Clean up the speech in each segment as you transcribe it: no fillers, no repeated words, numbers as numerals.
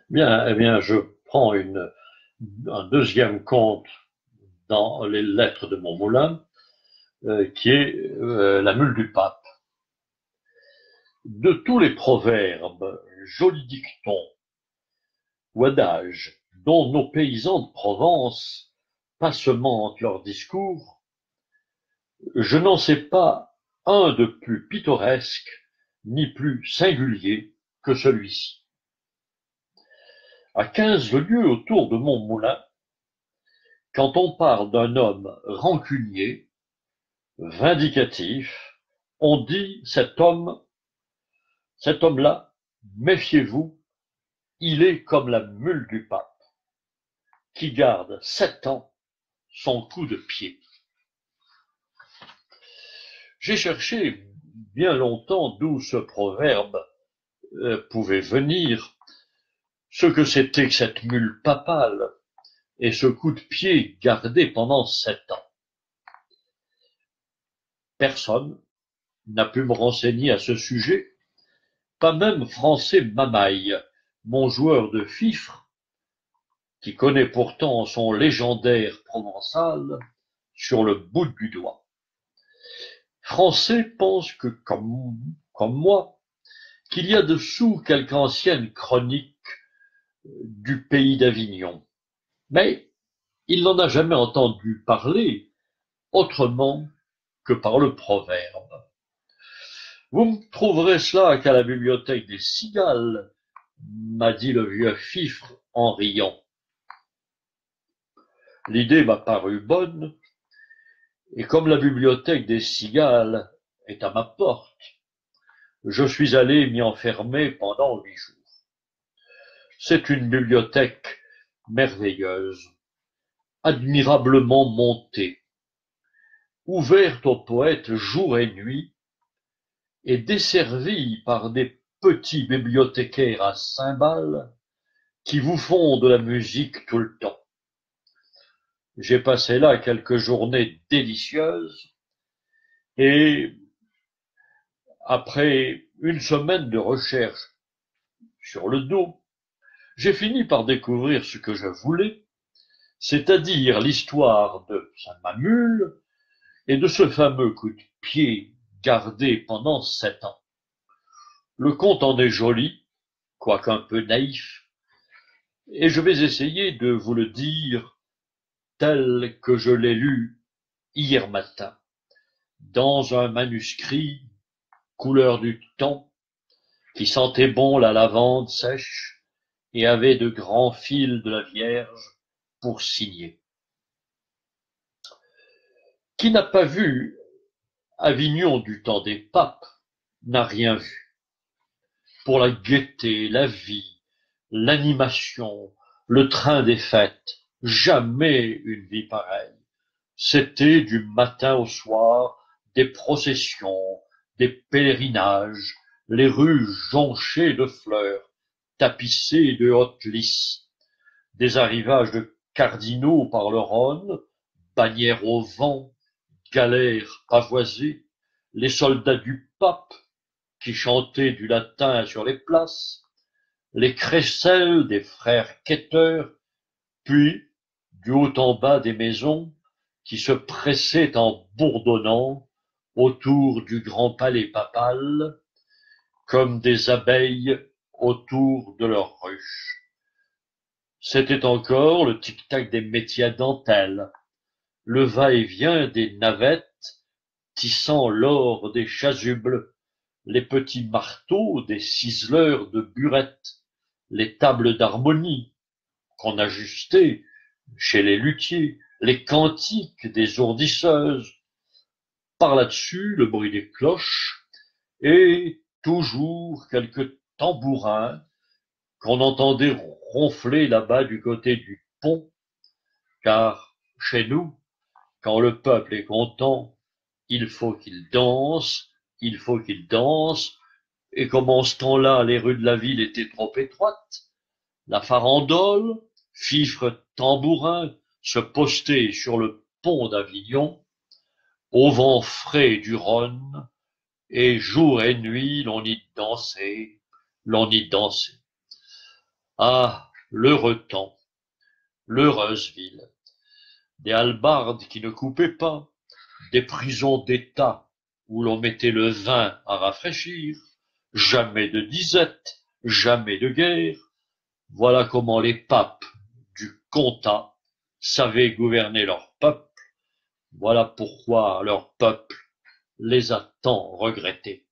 Bien, eh bien, je prends un deuxième conte dans les lettres de mon moulin, qui est la mule du pape. De tous les proverbes, jolis dictons ou adages dont nos paysans de Provence passementent leurs discours, je n'en sais pas un de plus pittoresque ni plus singulier que celui-ci. À 15 lieues autour de mon moulin, quand on parle d'un homme rancunier, vindicatif, on dit cet homme-là, méfiez-vous, il est comme la mule du pape, qui garde 7 ans son coup de pied. J'ai cherché bien longtemps d'où ce proverbe pouvait venir, ce que c'était que cette mule papale et ce coup de pied gardé pendant 7 ans. Personne n'a pu me renseigner à ce sujet, pas même Français Mamaille, mon joueur de fifre, qui connaît pourtant son légendaire provençal sur le bout du doigt. Français pense que, comme moi, qu'il y a dessous quelque ancienne chronique du pays d'Avignon. Mais il n'en a jamais entendu parler autrement que par le proverbe. Vous me trouverez cela qu'à la bibliothèque des Cigales, m'a dit le vieux fifre en riant. L'idée m'a paru bonne, et comme la bibliothèque des Cigales est à ma porte, je suis allé m'y enfermer pendant 8 jours. C'est une bibliothèque merveilleuse, admirablement montée, ouverte aux poètes jour et nuit, et desservie par des petits bibliothécaires à cymbales qui vous font de la musique tout le temps. J'ai passé là quelques journées délicieuses, et après une semaine de recherche sur le dos, j'ai fini par découvrir ce que je voulais, c'est-à-dire l'histoire de sa mamule et de ce fameux coup de pied gardé pendant 7 ans. Le conte en est joli, quoique un peu naïf, et je vais essayer de vous le dire tel que je l'ai lu hier matin, dans un manuscrit couleur du temps, qui sentait bon la lavande sèche et avait de grands fils de la Vierge pour signer. Qui n'a pas vu Avignon du temps des papes n'a rien vu. Pour la gaieté, la vie, l'animation, le train des fêtes, jamais une vie pareille. C'était du matin au soir des processions, des pèlerinages, les rues jonchées de fleurs, tapissées de hautes lys, des arrivages de cardinaux par le Rhône, bannières au vent, galères pavoisées, les soldats du pape qui chantaient du latin sur les places, les crécelles des frères quêteurs, puis, du haut en bas des maisons, qui se pressaient en bourdonnant autour du grand palais papal, comme des abeilles autour de leur ruche. C'était encore le tic-tac des métiers à dentelle, le va-et-vient des navettes, tissant l'or des chasubles, les petits marteaux des ciseleurs de burettes, les tables d'harmonie qu'on ajustait chez les luthiers, les cantiques des ourdisseuses, par là-dessus le bruit des cloches, et toujours quelques tambourins qu'on entendait ronfler là-bas du côté du pont, car chez nous, quand le peuple est content, il faut qu'il danse, il faut qu'il danse, et comme en ce temps-là les rues de la ville étaient trop étroites, la farandole, fifre tambourin, se postait sur le pont d'Avignon, au vent frais du Rhône, et jour et nuit l'on y dansait, l'on y dansait. Ah, l'heureux temps, l'heureuse ville, des hallebardes qui ne coupaient pas, des prisons d'État où l'on mettait le vin à rafraîchir, jamais de disette, jamais de guerre. Voilà comment les papes du comtat savaient gouverner leur peuple. Voilà pourquoi leur peuple les a tant regrettés.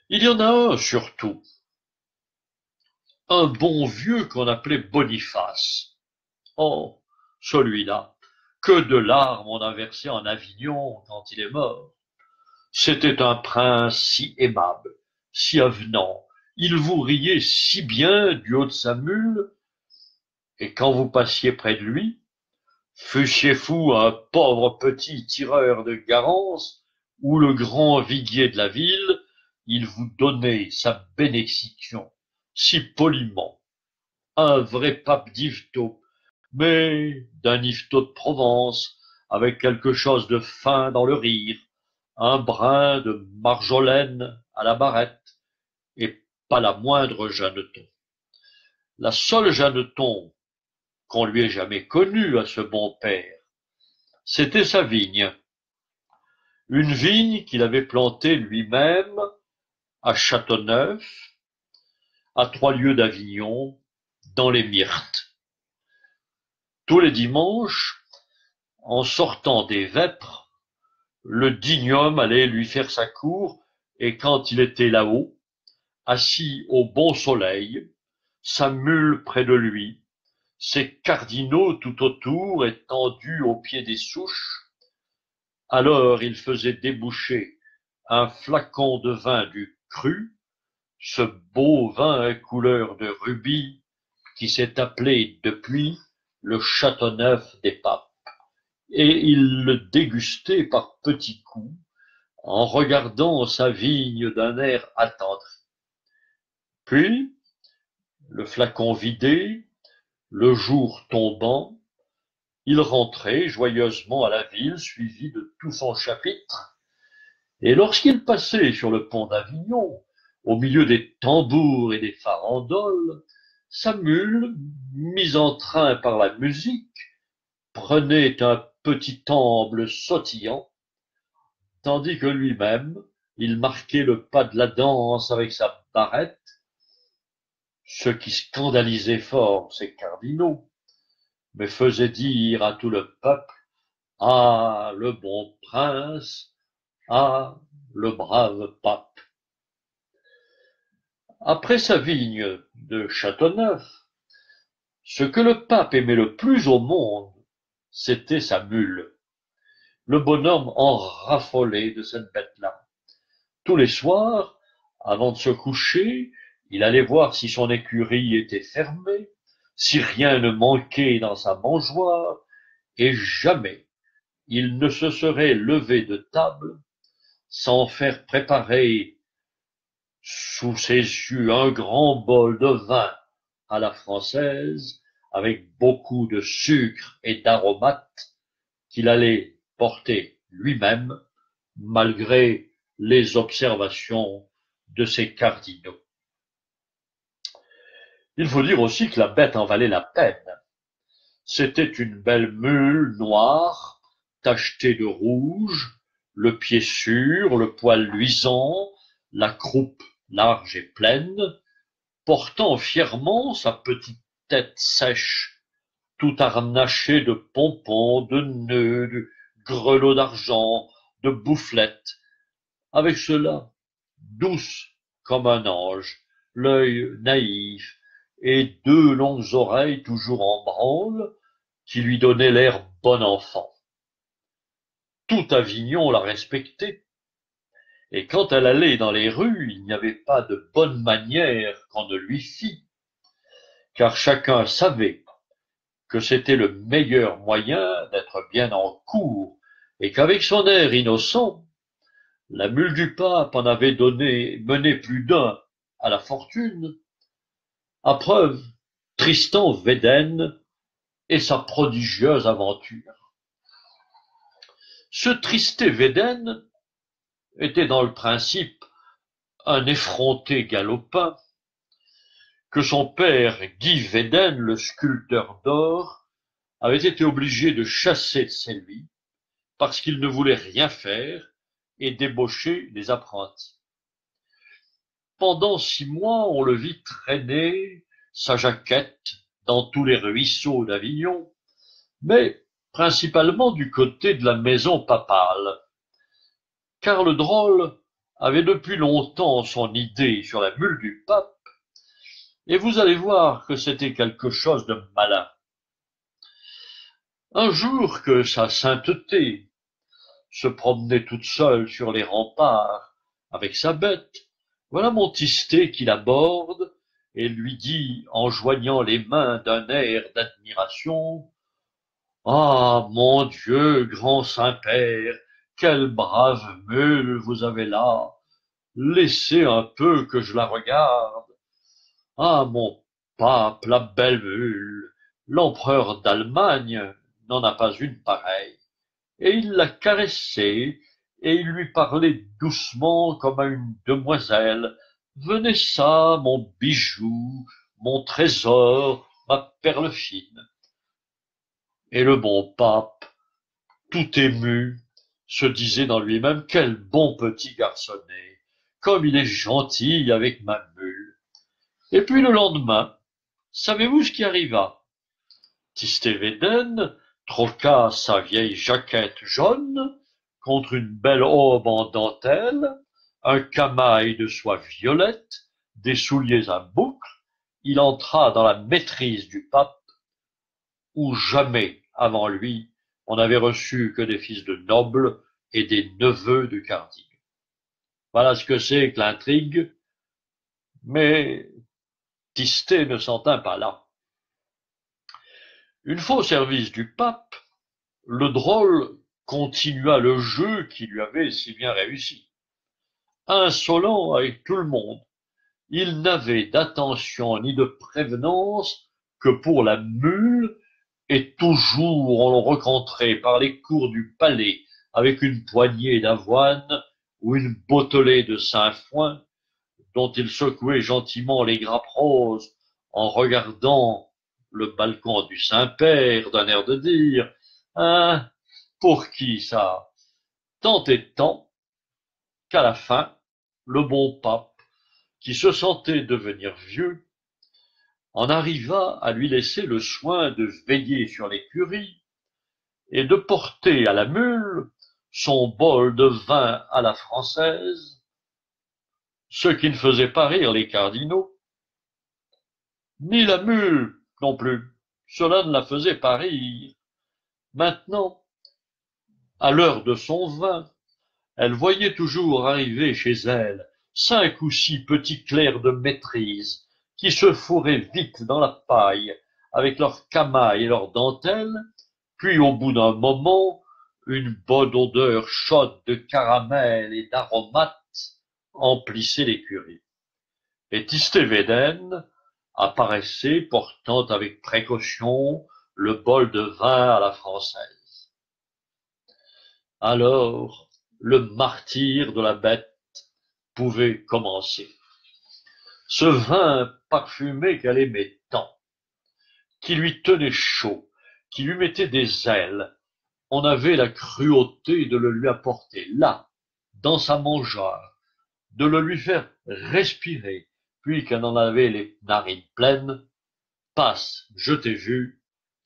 Il y en a un surtout, un bon vieux qu'on appelait Boniface. Oh, celui-là, que de larmes on a versé en Avignon quand il est mort. C'était un prince si aimable, si avenant, il vous riait si bien du haut de sa mule, et quand vous passiez près de lui, fussiez-vous un pauvre petit tireur de garance ou le grand viguier de la ville, il vous donnait sa bénédiction, si poliment. Un vrai pape d'Yvetot, mais d'un Yvetot de Provence, avec quelque chose de fin dans le rire, un brin de marjolaine à la barrette, et pas la moindre Jeanneton. La seule Jeanneton qu'on lui ait jamais connue à ce bon père, c'était sa vigne. Une vigne qu'il avait plantée lui-même à Châteauneuf, à 3 lieues d'Avignon, dans les Myrtes. Tous les dimanches, en sortant des vêpres, le digne homme allait lui faire sa cour, et quand il était là-haut, assis au bon soleil, sa mule près de lui, ses cardinaux tout autour étendus au pied des souches, alors il faisait déboucher un flacon de vin du cru, ce beau vin couleur de rubis qui s'est appelé depuis le Châteauneuf des Papes, et il le dégustait par petits coups, en regardant sa vigne d'un air attendri. Puis, le flacon vidé, le jour tombant, il rentrait joyeusement à la ville, suivi de tout son chapitre, et lorsqu'il passait sur le pont d'Avignon, au milieu des tambours et des farandoles, sa mule, mise en train par la musique, prenait un petit amble sautillant, tandis que lui-même, il marquait le pas de la danse avec sa barrette, ce qui scandalisait fort ses cardinaux, mais faisait dire à tout le peuple: ah, le bon prince, ah, le brave pape. Après sa vigne de Châteauneuf, ce que le pape aimait le plus au monde, c'était sa mule. Le bonhomme en raffolait de cette bête-là. Tous les soirs, avant de se coucher, il allait voir si son écurie était fermée, si rien ne manquait dans sa mangeoire, et jamais il ne se serait levé de table sans faire préparer sous ses yeux un grand bol de vin à la française, avec beaucoup de sucre et d'aromates, qu'il allait porter lui-même, malgré les observations de ses cardinaux. Il faut dire aussi que la bête en valait la peine. C'était une belle mule noire, tachetée de rouge, le pied sûr, le poil luisant, la croupe large et pleine, portant fièrement sa petite tête sèche, tout harnachée de pompons, de nœuds, de grelots d'argent, de bouffelettes, avec cela, douce comme un ange, l'œil naïf et 2 longues oreilles toujours en branle, qui lui donnaient l'air bon enfant. Tout Avignon la respectait, et quand elle allait dans les rues, il n'y avait pas de bonne manière qu'on ne lui fît, car chacun savait que c'était le meilleur moyen d'être bien en cour, et qu'avec son air innocent, la mule du pape en avait mené plus d'un à la fortune, à preuve Tristan Védène et sa prodigieuse aventure. Ce Tristé Védène était dans le principe un effronté galopin, que son père Guy Védène, le sculpteur d'or, avait été obligé de chasser de chez lui parce qu'il ne voulait rien faire et débaucher les apprentis. Pendant 6 mois, on le vit traîner sa jaquette dans tous les ruisseaux d'Avignon, mais principalement du côté de la maison papale, car le drôle avait depuis longtemps son idée sur la mule du pape, et vous allez voir que c'était quelque chose de malin. Un jour que sa sainteté se promenait toute seule sur les remparts avec sa bête, voilà Montisté qui l'aborde et lui dit en joignant les mains d'un air d'admiration: « Ah, mon Dieu, grand Saint-Père, quelle brave mule vous avez là! Laissez un peu que je la regarde. Ah, mon pape, la belle mule, l'empereur d'Allemagne n'en a pas une pareille. » Et il la caressait, et il lui parlait doucement comme à une demoiselle. « Venez ça, mon bijou, mon trésor, ma perle fine. » Et le bon pape, tout ému, se disait dans lui-même: « Quel bon petit garçonnet, comme il est gentil avec ma mule. » Et puis le lendemain, savez-vous ce qui arriva? Tistet Védène troqua sa vieille jaquette jaune contre une belle aube en dentelle, un camail de soie violette, des souliers à boucles. Il entra dans la maîtrise du pape, où jamais avant lui on n'avait reçu que des fils de nobles et des neveux de cardinaux. Voilà ce que c'est que l'intrigue, mais Tistet ne s'en tint pas là. Une fois au service du pape, le drôle continua le jeu qui lui avait si bien réussi. Insolent avec tout le monde, il n'avait d'attention ni de prévenance que pour la mule, et toujours on le rencontrait par les cours du palais avec une poignée d'avoine ou une bottelée de sainfoin dont il secouait gentiment les grappes roses en regardant le balcon du Saint-Père d'un air de dire: « Hein, pour qui ça ?» Tant et tant qu'à la fin, le bon pape, qui se sentait devenir vieux, en arriva à lui laisser le soin de veiller sur l'écurie et de porter à la mule son bol de vin à la française, ce qui ne faisait pas rire les cardinaux, ni la mule non plus. Cela ne la faisait pas rire. Maintenant, à l'heure de son vin, elle voyait toujours arriver chez elle 5 ou 6 petits clercs de maîtrise qui se fourraient vite dans la paille avec leurs camails et leurs dentelles, puis au bout d'un moment, une bonne odeur chaude de caramel et d'aromates emplissait l'écurie. Et Tistet Védène apparaissait portant avec précaution le bol de vin à la française. Alors, le martyre de la bête pouvait commencer. Ce vin parfumé qu'elle aimait tant, qui lui tenait chaud, qui lui mettait des ailes, on avait la cruauté de le lui apporter là, dans sa mangeoire, de le lui faire respirer, puis qu'elle en avait les narines pleines. Passe, je t'ai vu,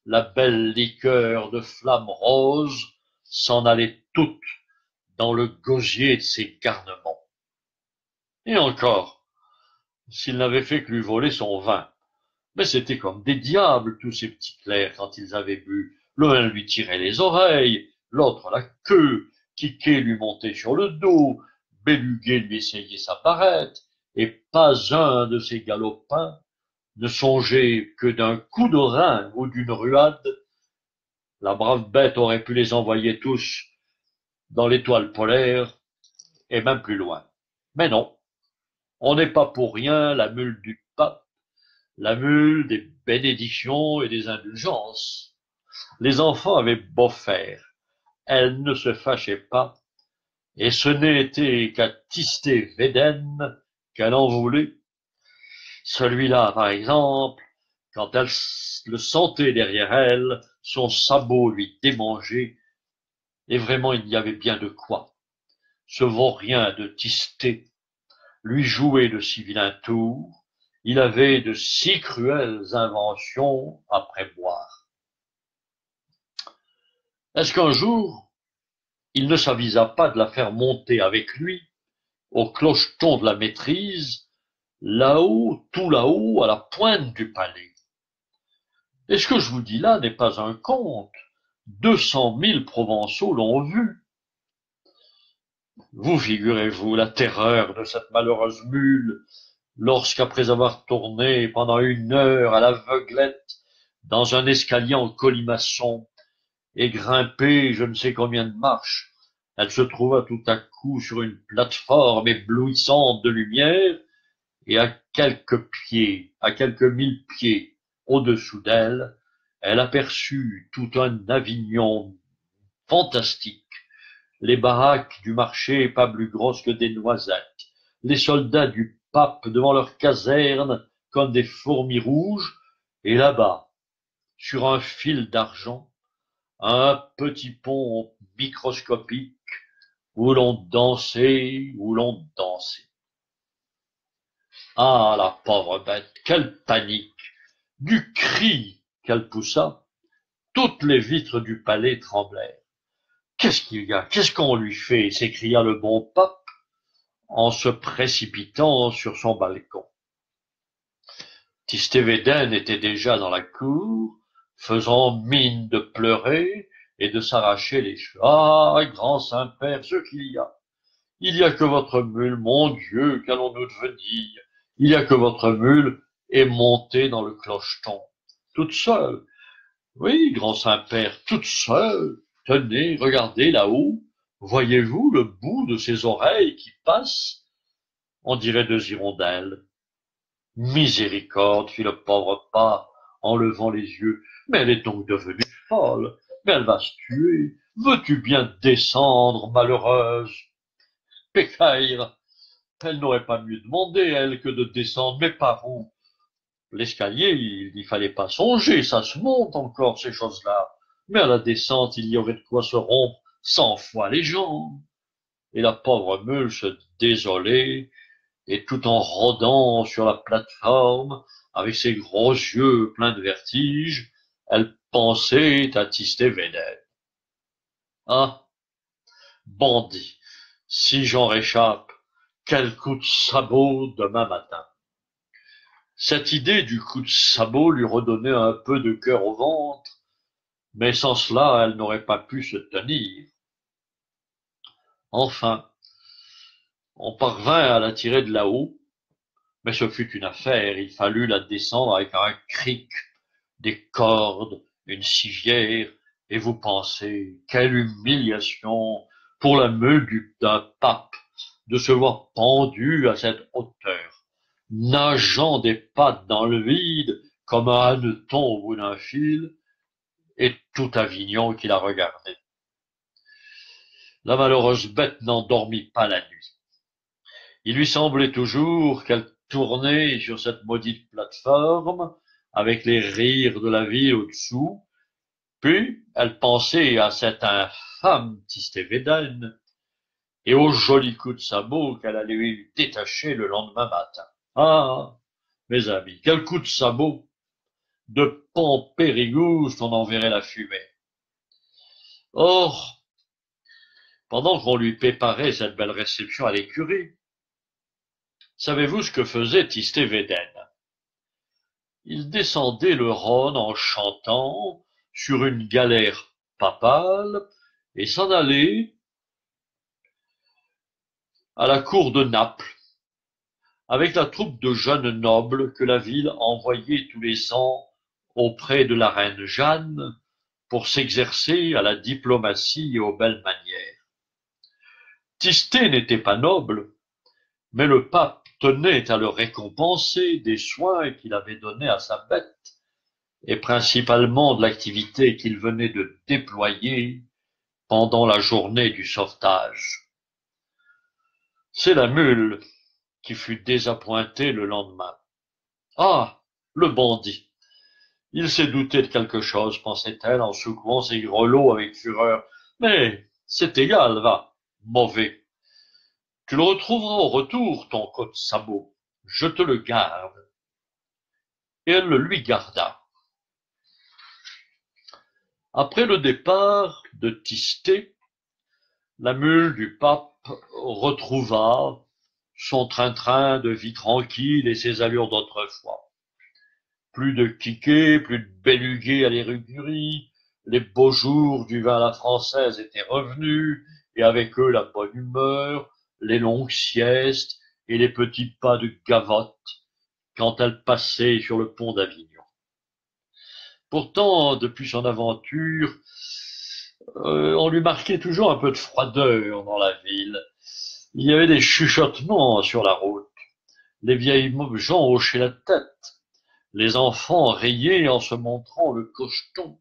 la belle liqueur de flamme rose s'en allait toute dans le gosier de ses garnements. Et encore, s'il n'avait fait que lui voler son vin. Mais c'était comme des diables, tous ces petits clercs, quand ils avaient bu. L'un lui tirait les oreilles, l'autre la queue, Quiquet lui montait sur le dos, Béluguet lui essayait sa barrette, et pas un de ces galopins ne songeait que d'un coup de rein ou d'une ruade. La brave bête aurait pu les envoyer tous dans l'étoile polaire, et même plus loin. Mais non, on n'est pas pour rien la mule du pape, la mule des bénédictions et des indulgences. Les enfants avaient beau faire, elle ne se fâchait pas, et ce n'était qu'à Tistet Védène qu'elle en voulait. Celui-là, par exemple, quand elle le sentait derrière elle, son sabot lui démangeait, et vraiment il y avait bien de quoi. Ce vaurien de Tistet lui jouait de si vilains tours, il avait de si cruelles inventions à prévoir. Est-ce qu'un jour, il ne s'avisa pas de la faire monter avec lui au clocheton de la maîtrise, là-haut, tout là-haut, à la pointe du palais? Et ce que je vous dis là n'est pas un conte. 200 000 Provençaux l'ont vu. Vous figurez-vous la terreur de cette malheureuse mule lorsqu'après avoir tourné pendant 1 heure à l'aveuglette dans un escalier en colimaçon et grimpé je ne sais combien de marches, elle se trouva tout à coup sur une plateforme éblouissante de lumière et à quelques 1000 pieds au-dessous d'elle, elle aperçut tout un Avignon fantastique, les baraques du marché pas plus grosses que des noisettes, les soldats du pape devant leurs casernes comme des fourmis rouges, et là-bas, sur un fil d'argent, un petit pont microscopique où l'on dansait, où l'on dansait. Ah, la pauvre bête, quelle panique! Du cri qu'elle poussa, toutes les vitres du palais tremblèrent. Qu'est-ce qu'il y a? Qu'est-ce qu'on lui fait? S'écria le bon pape en se précipitant sur son balcon. Tistet Védène était déjà dans la cour, faisant mine de pleurer et de s'arracher les cheveux. Ah, grand Saint-Père, ce qu'il y a! Il y a que votre mule, mon Dieu, qu'allons-nous devenir? Il y a que votre mule est montée dans le clocheton, toute seule. Oui, grand Saint-Père, toute seule. Tenez, regardez là-haut. Voyez-vous le bout de ses oreilles qui passe? On dirait 2 hirondelles. Miséricorde, fit le pauvre pape en levant les yeux. Mais elle est donc devenue folle. Mais elle va se tuer. Veux-tu bien descendre, malheureuse? Pécaïre, elle n'aurait pas mieux demandé, elle, que de descendre. Mais par où? L'escalier, il n'y fallait pas songer, ça se monte encore, ces choses-là. Mais à la descente, il y aurait de quoi se rompre 100 fois les jambes. Et la pauvre mule se désolait, et tout en rôdant sur la plateforme, avec ses gros yeux pleins de vertige, elle pensait à Tistet Védène. Ah, bandit, si j'en réchappe, quel coup de sabot demain matin! Cette idée du coup de sabot lui redonnait un peu de cœur au ventre, mais sans cela, elle n'aurait pas pu se tenir. Enfin, on parvint à la tirer de là-haut, mais ce fut une affaire, il fallut la descendre avec un cric, des cordes, une civière, et vous pensez, quelle humiliation pour la meule d'un pape de se voir pendu à cette hauteur, nageant des pattes dans le vide comme un hanneton au bout d'un fil, et tout Avignon qui la regardait. La malheureuse bête n'en dormit pas la nuit. Il lui semblait toujours qu'elle tournait sur cette maudite plateforme, avec les rires de la ville au-dessous, puis elle pensait à cet infâme Tistet Védène et au joli coup de sabot qu'elle allait lui détacher le lendemain matin. Ah, mes amis, quel coup de sabot! De Pampérigouste, on en verrait la fumée. Or, pendant qu'on lui préparait cette belle réception à l'écurie, savez-vous ce que faisait Tistet Védène? Il descendait le Rhône en chantant sur une galère papale et s'en allait à la cour de Naples, avec la troupe de jeunes nobles que la ville envoyait tous les ans auprès de la reine Jeanne pour s'exercer à la diplomatie et aux belles manières. Tistet n'était pas noble, mais le pape tenait à le récompenser des soins qu'il avait donnés à sa bête, et principalement de l'activité qu'il venait de déployer pendant la journée du sauvetage. C'est la mule qui fut désappointée le lendemain. Ah, le bandit! Il s'est douté de quelque chose, pensait-elle en secouant ses grelots avec fureur. Mais c'est égal, va, mauvais. Tu le retrouveras au retour, ton côte-sabot. Je te le garde. Et elle le lui garda. Après le départ de Tistet, la mule du pape retrouva son train-train de vie tranquille et ses allures d'autrefois. Plus de quiquets, plus de bélugués à l'écurie, les beaux jours du vin à la française étaient revenus, et avec eux la bonne humeur, les longues siestes et les petits pas de Gavotte quand elle passait sur le pont d'Avignon. Pourtant, depuis son aventure, on lui marquait toujours un peu de froideur dans la ville. Il y avait des chuchotements sur la route. Les vieilles gens hochaient la tête. Les enfants riaient en se montrant le cocheton.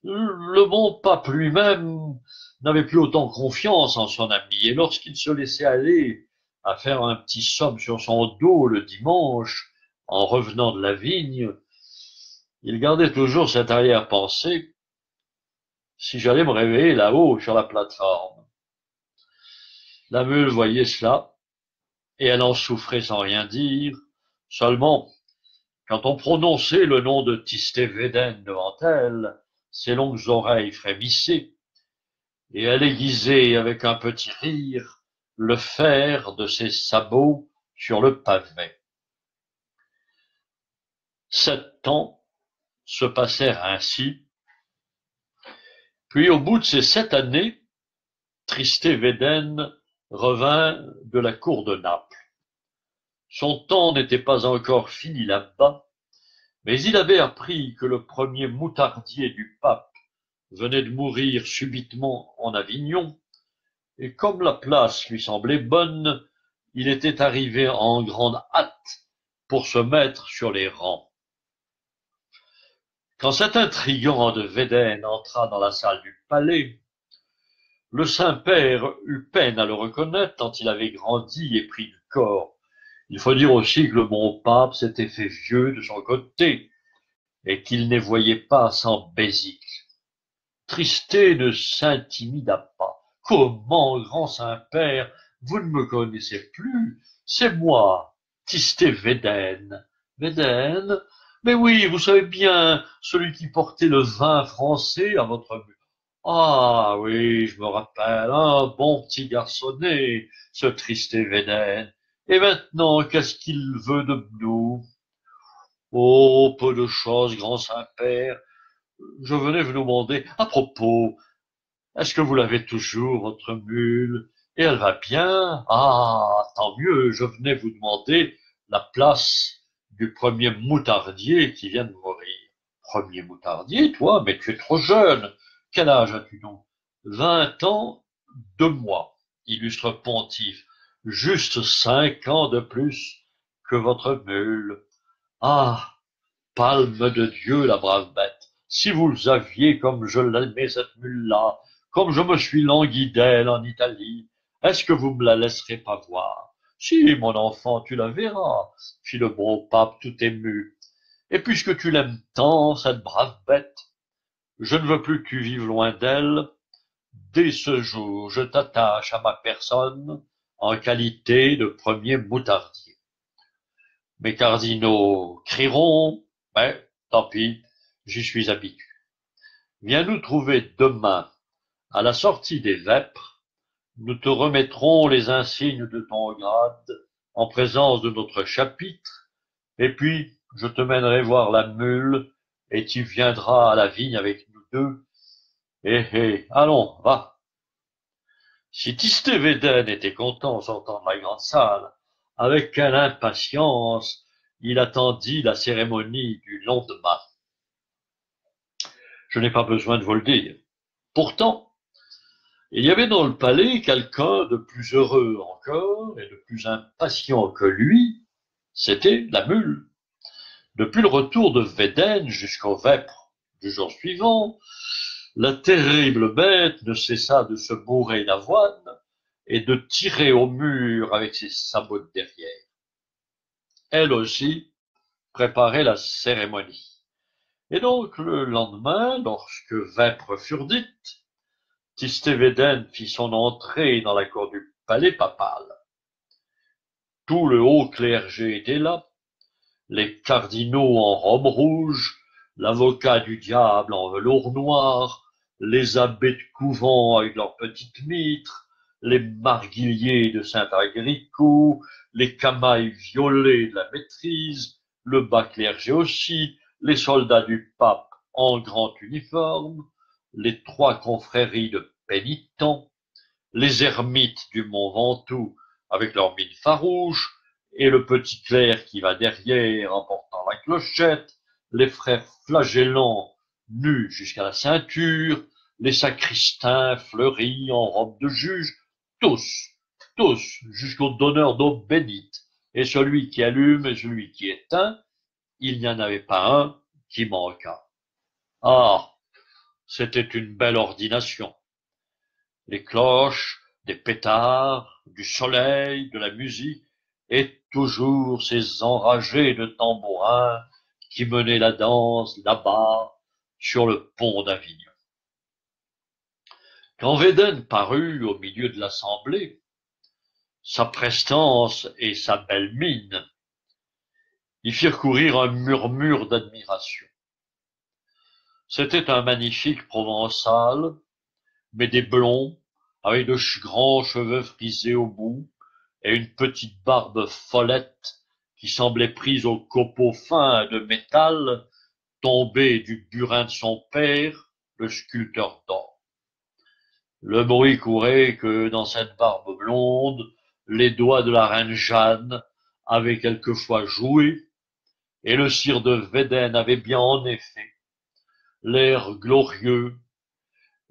Le bon pape lui-même n'avait plus autant confiance en son ami, et lorsqu'il se laissait aller à faire un petit somme sur son dos le dimanche, en revenant de la vigne, il gardait toujours cette arrière-pensée: si j'allais me réveiller là-haut sur la plateforme. La mule voyait cela, et elle en souffrait sans rien dire. Seulement, quand on prononçait le nom de Tistet Védène devant elle, ses longues oreilles frémissaient, et elle aiguisait avec un petit rire le fer de ses sabots sur le pavé. 7 ans se passèrent ainsi, puis au bout de ces 7 années, Tistet Védène revint de la cour de Naples. Son temps n'était pas encore fini là-bas, mais il avait appris que le premier moutardier du pape venait de mourir subitement en Avignon, et comme la place lui semblait bonne, il était arrivé en grande hâte pour se mettre sur les rangs. Quand cet intrigant de Védène entra dans la salle du palais, le Saint-Père eut peine à le reconnaître tant il avait grandi et pris du corps. Il faut dire aussi que le bon pape s'était fait vieux de son côté et qu'il ne voyait pas sans Bézique. Tistet ne s'intimida pas. Comment, grand Saint-Père, vous ne me connaissez plus? C'est moi, Tistet Védène. Védène? Mais oui, vous savez bien, celui qui portait le vin français à votre but. Ah oui, je me rappelle, un bon petit garçonnet, ce Tistet Védène. Et maintenant, qu'est-ce qu'il veut de nous? Oh, peu de choses, grand Saint-Père. Je venais vous demander, à propos, est-ce que vous l'avez toujours, votre mule? Et elle va bien? Ah, tant mieux, je venais vous demander la place du premier moutardier qui vient de mourir. Premier moutardier, toi? Mais tu es trop jeune. Quel âge as-tu donc? 20 ans, 2 mois, illustre pontife. Juste 5 ans de plus que votre mule. Ah! Palme de Dieu, la brave bête! Si vous aviez comme je l'aimais cette mule-là, comme je me suis langui d'elle en Italie, est-ce que vous me la laisserez pas voir? Si, mon enfant, tu la verras, fit le bon pape tout ému. Et puisque tu l'aimes tant, cette brave bête, je ne veux plus que tu vives loin d'elle. Dès ce jour, je t'attache à ma personne en qualité de premier moutardier. Mes cardinaux crieront, mais tant pis, j'y suis habitué. Viens nous trouver demain à la sortie des vêpres, nous te remettrons les insignes de ton grade en présence de notre chapitre, et puis je te mènerai voir la mule, et tu viendras à la vigne avec nous deux. Allons, va. Si Tistet Védène était content en sortant de la grande salle, avec quelle impatience il attendit la cérémonie du lendemain. Je n'ai pas besoin de vous le dire. Pourtant, il y avait dans le palais quelqu'un de plus heureux encore et de plus impatient que lui, c'était la mule. Depuis le retour de Védène jusqu'aux vêpres du jour suivant, la terrible bête ne cessa de se bourrer d'avoine et de tirer au mur avec ses sabots de derrière. elle aussi, préparait la cérémonie. Et donc le lendemain, lorsque vêpres furent dites, Tistévéden fit son entrée dans la cour du palais papal. Tout le haut clergé était là, les cardinaux en robe rouge, l'avocat du diable en velours noir, les abbés de couvent avec leurs petites mitres, les marguilliers de Saint-Agricot, les camailles violets de la maîtrise, le bas clergé aussi, les soldats du pape en grand uniforme, les trois confréries de pénitents, les ermites du Mont Ventoux avec leurs mines farouches, et le petit clerc qui va derrière en portant la clochette, les frères flagellants nus jusqu'à la ceinture, les sacristains fleuris en robe de juge, tous, tous, jusqu'au donneur d'eau bénite, et celui qui allume et celui qui éteint, il n'y en avait pas un qui manquât. Ah, c'était une belle ordination. Les cloches, des pétards, du soleil, de la musique, et toujours ces enragés de tambourins qui menaient la danse là-bas, sur le pont d'Avignon. Quand Védène parut au milieu de l'assemblée, sa prestance et sa belle mine y firent courir un murmure d'admiration. C'était un magnifique provençal, mais des blonds, avec de grands cheveux frisés au bout, et une petite barbe follette qui semblait prise au copeau fin de métal tombé du burin de son père, le sculpteur d'or. Le bruit courait que dans cette barbe blonde, les doigts de la reine Jeanne avaient quelquefois joué, et le sire de Védène avait bien en effet l'air glorieux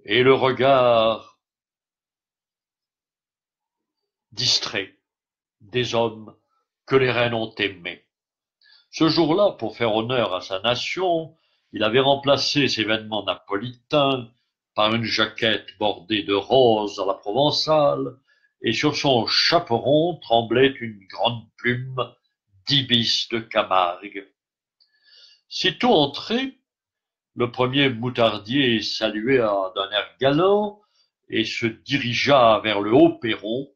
et le regard distrait des hommes que les reines ont aimés. Ce jour-là, pour faire honneur à sa nation, il avait remplacé ses vêtements napolitains par une jaquette bordée de rose à la provençale, et sur son chaperon tremblait une grande plume d'ibis de Camargue. Sitôt entré, le premier moutardier salua d'un air galant et se dirigea vers le haut perron,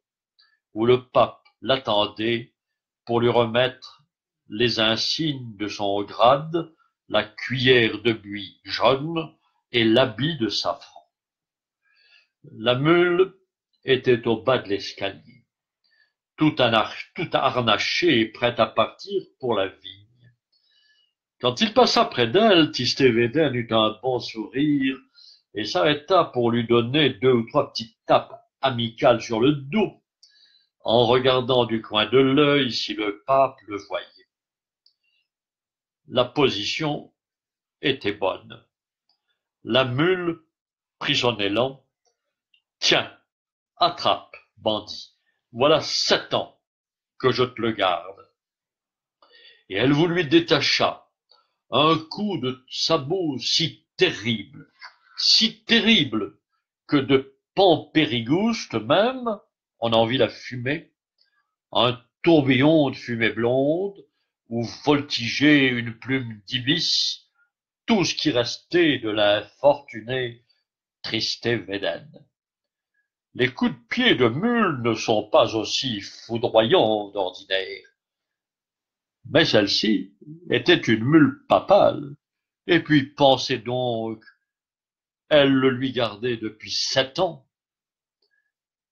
où le pape l'attendait pour lui remettre les insignes de son grade, la cuillère de buis jaune et l'habit de safran. La mule était au bas de l'escalier, tout harnachée et prête à partir pour la vigne. Quand il passa près d'elle, Tistévéden eut un bon sourire et s'arrêta pour lui donner 2 ou 3 petites tapes amicales sur le dos, en regardant du coin de l'œil si le pape le voyait. La position était bonne. La mule prit son élan. Tiens, attrape, bandit. Voilà 7 ans que je te le garde. Et elle vous lui détacha un coup de sabot si terrible que de Pampérigouste même, on en vit la fumée, un tourbillon de fumée blonde, où voltigeait une plume d'ibis, tout ce qui restait de l'infortuné Tistévéden. Les coups de pied de mule ne sont pas aussi foudroyants d'ordinaire, mais celle-ci était une mule papale, et puis pensez donc, elle le lui gardait depuis 7 ans.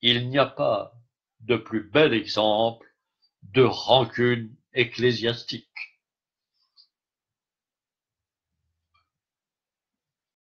Il n'y a pas de plus bel exemple de rancune ecclésiastique.